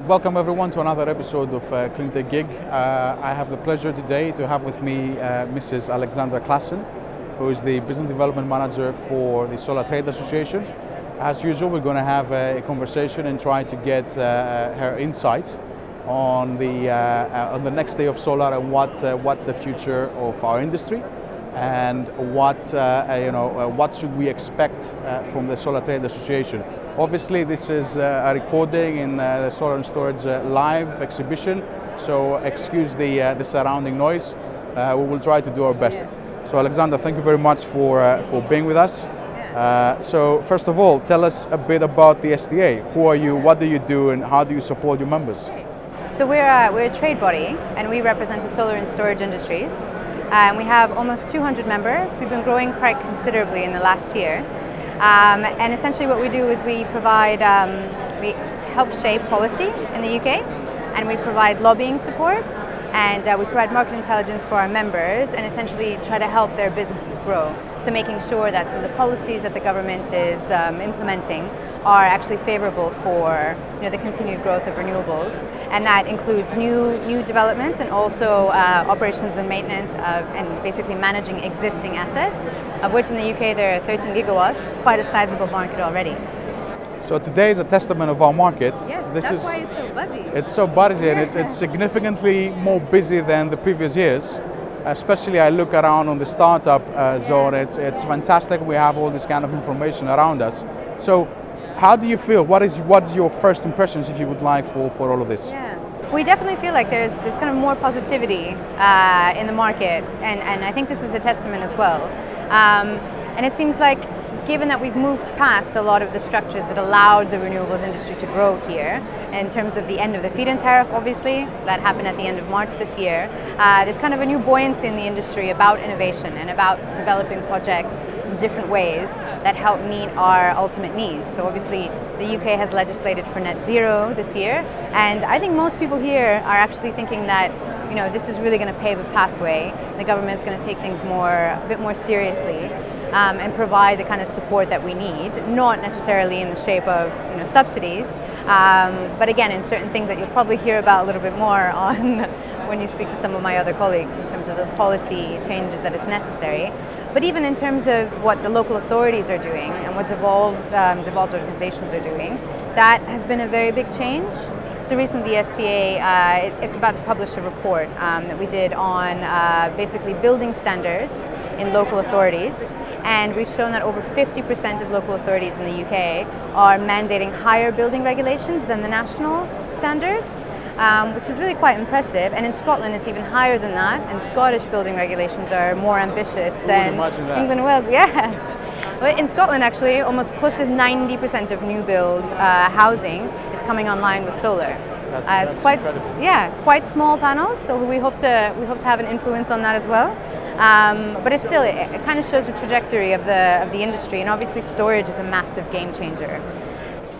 Welcome everyone to another episode of Cleantech Geek. I have the pleasure today to have with me Mrs. Alexandra Klassen, who is the Business Development Manager for the Solar Trade Association. As usual, we're going to have a conversation and try to get her insights on the next day of solar and what's the future of our industry and what should we expect from the Solar Trade Association. Obviously, this is a recording in the Solar and Storage live exhibition, so excuse the surrounding noise. We will try to do our best. Yeah. So, Alexandra, thank you very much for being with us. So, first of all, tell us a bit about the STA. Who are you? What do you do? And how do you support your members? So we're a trade body, and we represent the solar and storage industries. We have almost 200 members. We've been growing quite considerably in the last year. And essentially what we do is we provide, we help shape policy in the UK, and we provide lobbying support, and we provide market intelligence for our members, and essentially try to help their businesses grow. So making sure that some of the policies that the government is implementing are actually favorable for the continued growth of renewables, and that includes new development and also operations and maintenance of, and basically managing existing assets, of which in the UK there are 13 gigawatts. It's quite a sizable market already. So today is a testament of our market. Yes, that's why it's so buzzy. It's so buzzy, and it's significantly more busy than the previous years. Especially I look around on the startup zone, it's fantastic. We have all this kind of information around us. So how do you feel? What's your first impressions, if you would like, for all of this? Yeah. We definitely feel like there's kind of more positivity in the market, and I think this is a testament as well. And it seems like, given that we've moved past a lot of the structures that allowed the renewables industry to grow here, in terms of the end of the feed-in tariff, obviously, that happened at the end of March this year, there's kind of a new buoyancy in the industry about innovation and about developing projects in different ways that help meet our ultimate needs. So obviously, the UK has legislated for net zero this year, and I think most people here are actually thinking that this is really going to pave a pathway. The government is going to take things a bit more seriously, and provide the kind of support that we need, not necessarily in the shape of subsidies, but again in certain things that you'll probably hear about a little bit more on when you speak to some of my other colleagues in terms of the policy changes that is necessary. But even in terms of what the local authorities are doing and what devolved organizations are doing, that has been a very big change. So recently the STA, it's about to publish a report that we did on basically building standards in local authorities, and we've shown that over 50% of local authorities in the UK are mandating higher building regulations than the national standards, which is really quite impressive. And in Scotland it's even higher than that, and Scottish building regulations are more ambitious than England and Wales. Yes. But in Scotland, actually, almost close to 90% of new build housing is coming online with solar. That's quite incredible. Yeah, quite small panels. So we hope to have an influence on that as well. But it kind of shows the trajectory of the industry, and obviously storage is a massive game changer.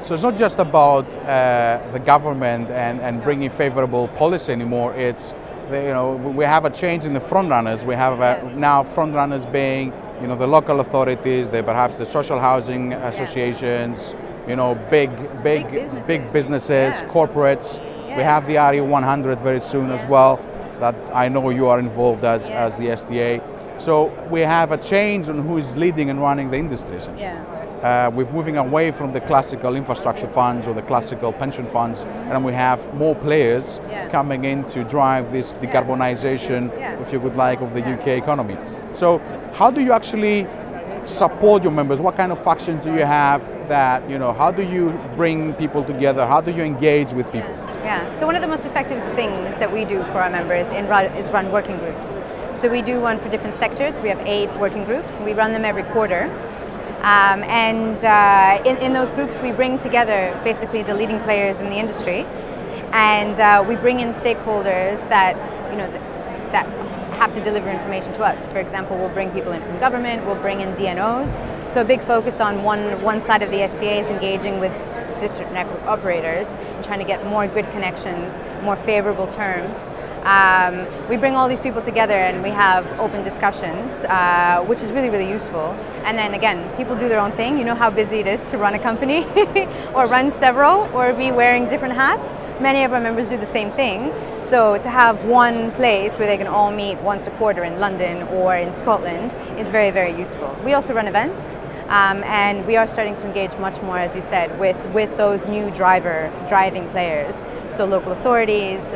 So it's not just about the government and bringing favorable policy anymore. It's we have a change in the front runners. We have now front runners being the local authorities, perhaps the social housing associations, big businesses, corporates. Yeah. We have the RE 100 very soon as well, that I know you are involved as the STA. So we have a change on who is leading and running the industry, essentially. Yeah. We're moving away from the classical infrastructure funds or the classical pension funds, and we have more players coming in to drive this decarbonization, if you would like, of the UK economy. So how do you actually support your members? What kind of factions do you have that, how do you bring people together? How do you engage with people? Yeah, so one of the most effective things that we do for our members is run working groups. So we do one for different sectors. We have 8 working groups. We run them every quarter. In those groups we bring together basically the leading players in the industry, and we bring in stakeholders that that have to deliver information to us. For example, we'll bring people in from government, we'll bring in DNOs. So a big focus on one side of the STA is engaging with district network operators and trying to get more grid connections, more favorable terms We bring all these people together and we have open discussions, which is really, really useful. And then again, people do their own thing. You know how busy it is to run a company or run several or be wearing different hats. Many of our members do the same thing. So to have one place where they can all meet once a quarter in London or in Scotland is very, very useful. We also run events. And we are starting to engage much more, as you said, with those new driving players. So local authorities,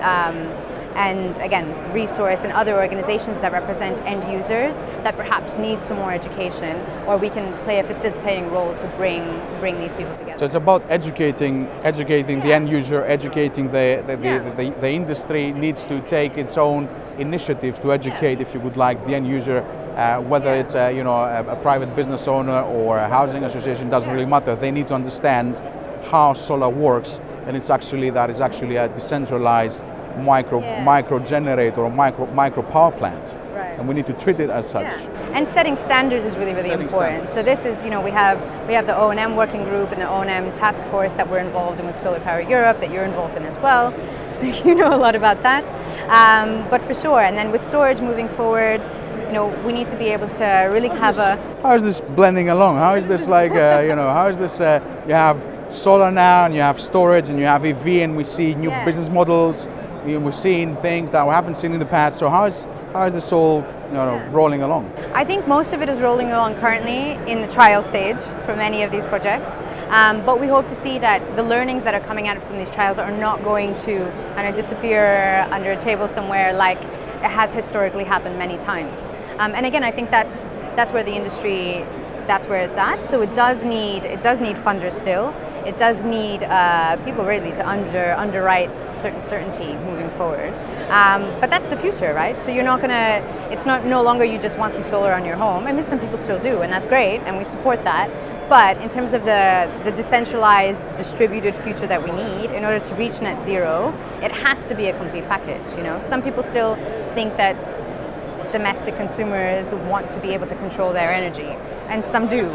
and again, resource and other organizations that represent end users that perhaps need some more education, or we can play a facilitating role to bring these people together. So it's about educating the end user, educating the industry needs to take its own initiatives to educate, if you would like, the end user, whether it's a private business owner or a housing association, doesn't really matter. They need to understand how solar works, and it's actually a decentralized micro generator or micro power plant, right. And we need to treat it as such. Yeah. And setting standards is really, really important. So this is, we have the O&M working group and the O&M task force that we're involved in with Solar Power Europe, that you're involved in as well. So you know a lot about that. But for sure, and then with storage moving forward, we need to be able to really How is this blending along? How is this how is this, you have solar now and you have storage and you have EV and we see new business models. We've seen things that we haven't seen in the past. So how is this all rolling along? I think most of it is rolling along currently in the trial stage for many of these projects. But we hope to see that the learnings that are coming out from these trials are not going to disappear under a table somewhere like it has historically happened many times. And again, I think that's where the industry, that's where it's at. So it does need funders still. It does need people really to underwrite certain certainty moving forward. But that's the future, right? So you're not gonna, it's no longer you just want some solar on your home. I mean, some people still do, and that's great, and we support that. But in terms of the decentralized, distributed future that we need in order to reach net zero, it has to be a complete package. Some people still think that domestic consumers want to be able to control their energy, and some do.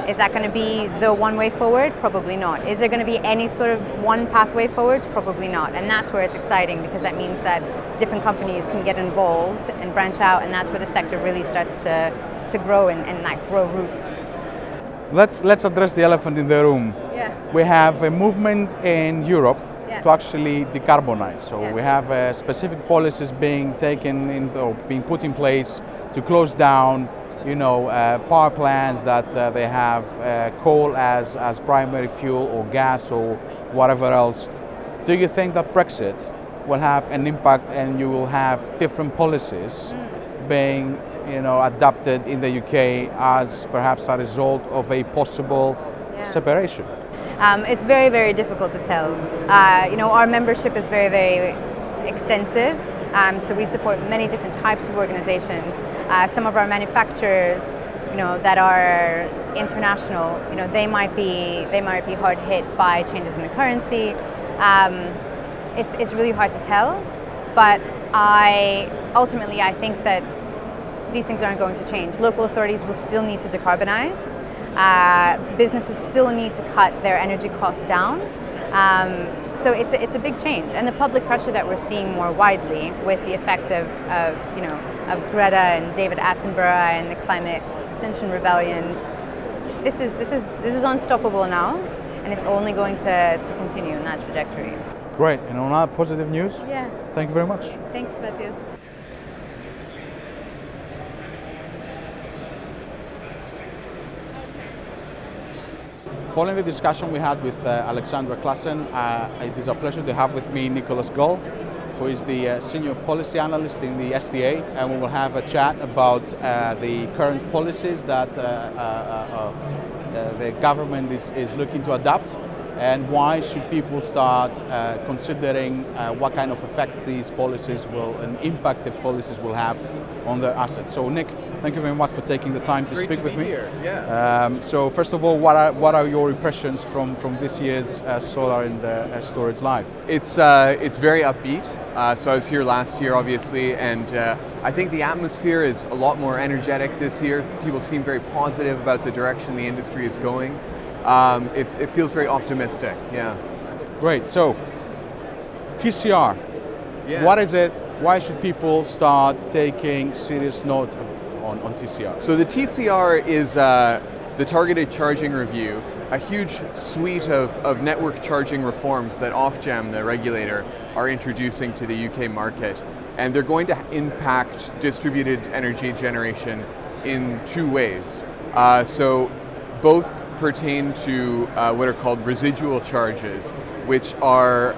Is that going to be the one way forward? Probably not. Is there going to be any sort of one pathway forward? Probably not. And that's where it's exciting, because that means that different companies can get involved and branch out, and that's where the sector really starts to grow and grow roots. Let's address the elephant in the room. Yeah. We have a movement in Europe to actually decarbonize. So we have specific policies being taken or being put in place to close down, power plants that they have coal as primary fuel or gas or whatever else. Do you think that Brexit will have an impact and you will have different policies being adopted in the UK as perhaps a result of a possible separation? It's very, very difficult to tell. Our membership is very, very extensive. So we support many different types of organizations. Some of our manufacturers, that are international, they might be hard hit by changes in the currency. It's really hard to tell, but ultimately I think that these things aren't going to change. Local authorities will still need to decarbonize. Businesses still need to cut their energy costs down. So it's a big change, and the public pressure that we're seeing more widely with the effect of Greta and David Attenborough and the climate extinction rebellions. This is unstoppable now, and it's only going to continue in that trajectory. Great, and on that positive news, thank you very much. Thanks, Matthias. Following the discussion we had with Alexandra Klassen, it is a pleasure to have with me Nicholas Gall, who is the Senior Policy Analyst in the SDA, and we will have a chat about the current policies that the government is looking to adopt, and why should people start considering what kind of effects these policies will and impact the policies will have on their assets. So Nick, thank you very much for taking the time to speak with me. Here. Yeah. So first of all, what are your impressions from this year's Solar and Storage Live? It's very upbeat. So I was here last year, obviously, and I think the atmosphere is a lot more energetic this year. People seem very positive about the direction the industry is going. It feels very optimistic. Yeah. Great. So TCR, what is it? why should people start taking serious note on TCR? So the TCR is the Targeted Charging Review, a huge suite of network charging reforms that Ofgem, the regulator, are introducing to the UK market. And they're going to impact distributed energy generation in two ways. So both pertain to what are called residual charges, which are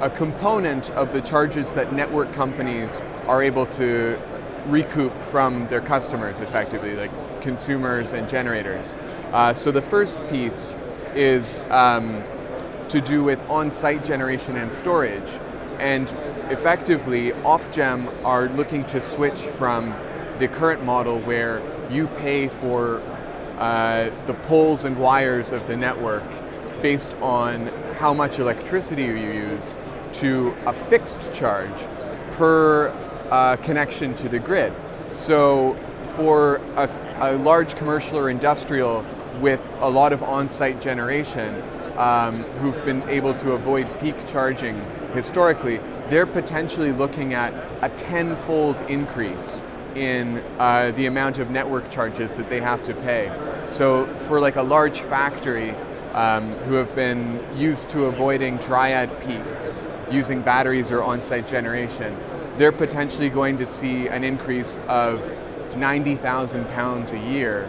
a component of the charges that network companies are able to recoup from their customers effectively, like consumers and generators. So the first piece is to do with on-site generation and storage. And effectively, Ofgem are looking to switch from the current model where you pay for the poles and wires of the network based on how much electricity you use to a fixed charge per connection to the grid. So for a large commercial or industrial with a lot of on-site generation who've been able to avoid peak charging historically, they're potentially looking at a 10-fold increase in the amount of network charges that they have to pay. So for like a large factory who have been used to avoiding triad peaks using batteries or on-site generation, they're potentially going to see an increase of £90,000 a year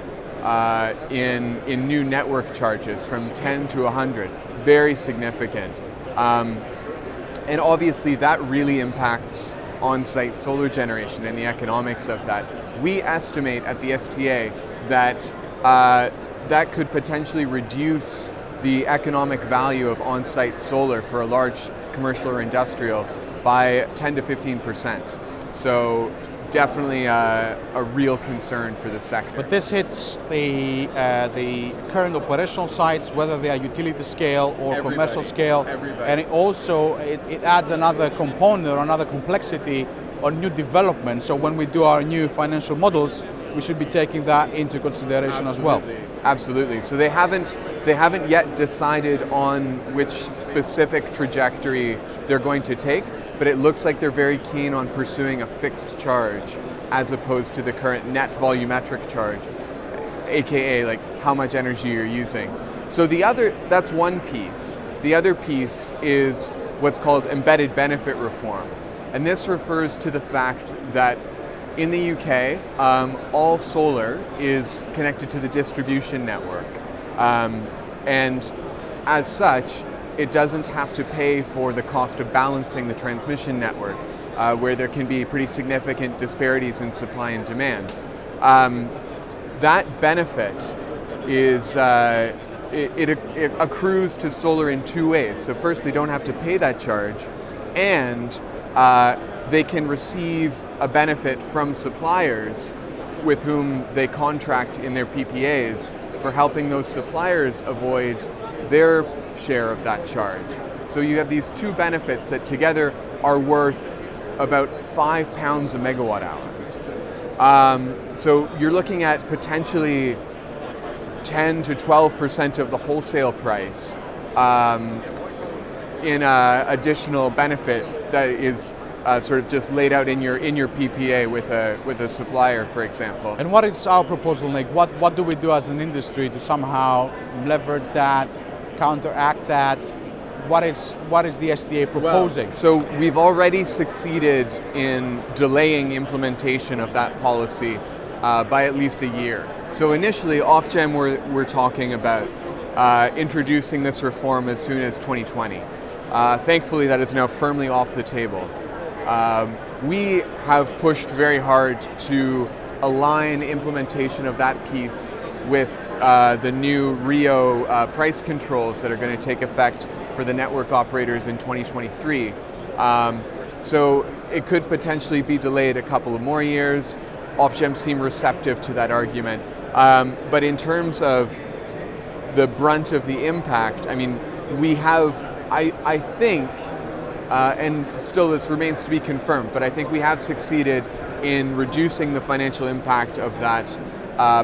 in new network charges from 10 to 100. Very significant. And obviously that really impacts on-site solar generation and the economics of that. We estimate at the STA that that could potentially reduce the economic value of on-site solar for a large commercial or industrial by 10 to 15%. So definitely a real concern for the sector. But this hits the current operational sites, whether they are utility scale or commercial scale, and it adds another component or another complexity on new development. So when we do our new financial models, we should be taking that into consideration as well. Absolutely. So they haven't yet decided on which specific trajectory they're going to take, but it looks like they're very keen on pursuing a fixed charge as opposed to the current net volumetric charge, aka like how much energy you're using. So that's one piece. The other piece is what's called embedded benefit reform. And this refers to the fact that in the UK, all solar is connected to the distribution network. And as such, it doesn't have to pay for the cost of balancing the transmission network, where there can be pretty significant disparities in supply and demand. That benefit is, it accrues to solar in two ways. So first, they don't have to pay that charge, and they can receive a benefit from suppliers with whom they contract in their PPAs for helping those suppliers avoid their share of that charge. So you have these two benefits that together are worth about £5 a megawatt hour. So you're looking at potentially 10 to 12% of the wholesale price in additional benefit that is sort of just laid out in your PPA with a supplier, for example. And what is our proposal, Nick? What do we do as an industry to somehow leverage that, counteract that? What is the STA proposing? Well, so we've already succeeded in delaying implementation of that policy by at least a year. So initially, Ofgem we're talking about introducing this reform as soon as 2020. Thankfully, that is now firmly off the table. We have pushed very hard to align implementation of that piece with the new Rio price controls that are going to take effect for the network operators in 2023. So it could potentially be delayed a couple of more years. Ofgem seem receptive to that argument. But in terms of the brunt of the impact, I mean, we have, I think, and still this remains to be confirmed, but I think we have succeeded in reducing the financial impact of that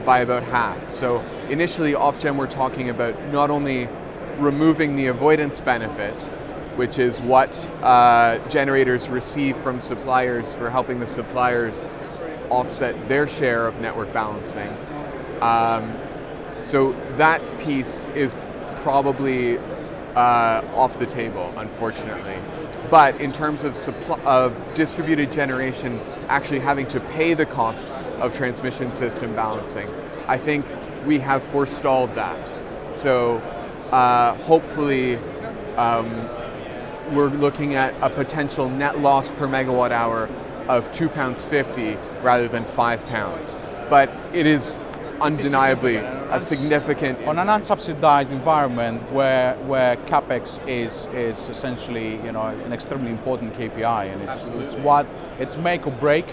by about half. So initially, Ofgem were talking about not only removing the avoidance benefit, which is what generators receive from suppliers for helping the suppliers offset their share of network balancing. So that piece is probably off the table, unfortunately. But in terms of distributed generation actually having to pay the cost of transmission system balancing, I think we have forestalled that. So hopefully we're looking at a potential net loss per megawatt hour of £2.50 rather than £5. But it is undeniably a significant... On an unsubsidized environment where capex is essentially, you know, an extremely important KPI, and it's make or break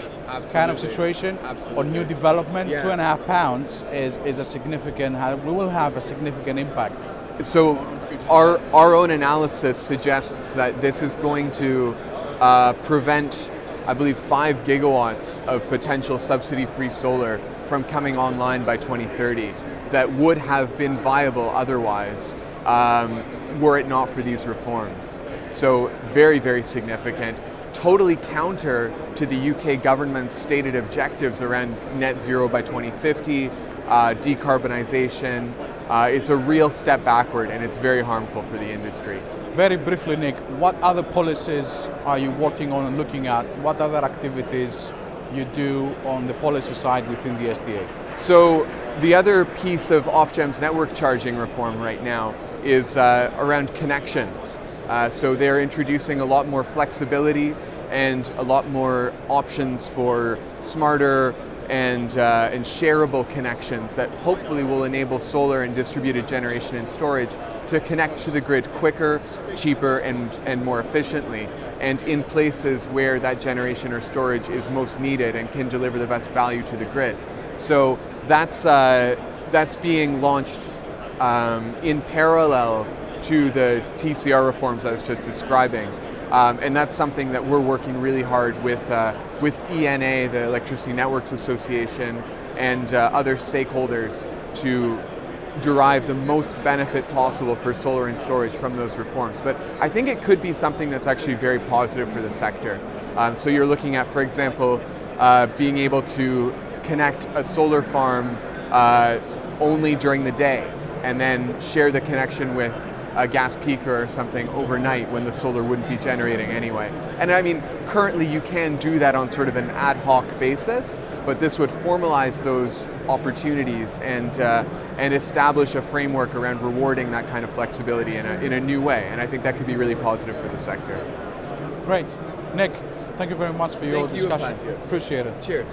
kind of situation. On new development, £2.50 is a significant. We will have a significant impact. So our own analysis suggests that this is going to prevent, I believe, 5 gigawatts of potential subsidy-free solar from coming online by 2030 that would have been viable otherwise were it not for these reforms. So very, very significant. Totally counter to the UK government's stated objectives around net zero by 2050, decarbonization. It's a real step backward, and it's very harmful for the industry. Very briefly, Nick, what other policies are you working on and looking at? What other activities you do on the policy side within the SDA? So the other piece of Ofgem's network charging reform right now is around connections. So they're introducing a lot more flexibility and a lot more options for smarter and shareable connections that hopefully will enable solar and distributed generation and storage to connect to the grid quicker, cheaper, and more efficiently, and in places where that generation or storage is most needed and can deliver the best value to the grid. So that's being launched in parallel to the TCR reforms I was just describing. And that's something that we're working really hard with ENA, the Electricity Networks Association, and other stakeholders to derive the most benefit possible for solar and storage from those reforms. But I think it could be something that's actually very positive for the sector. So you're looking at, for example, being able to connect a solar farm only during the day and then share the connection with a gas peaker or something overnight when the solar wouldn't be generating anyway. And I mean, currently you can do that on sort of an ad hoc basis, but this would formalize those opportunities and establish a framework around rewarding that kind of flexibility in a new way. And I think that could be really positive for the sector. Great. Nick, thank you very much for your discussion. Appreciate it. Cheers.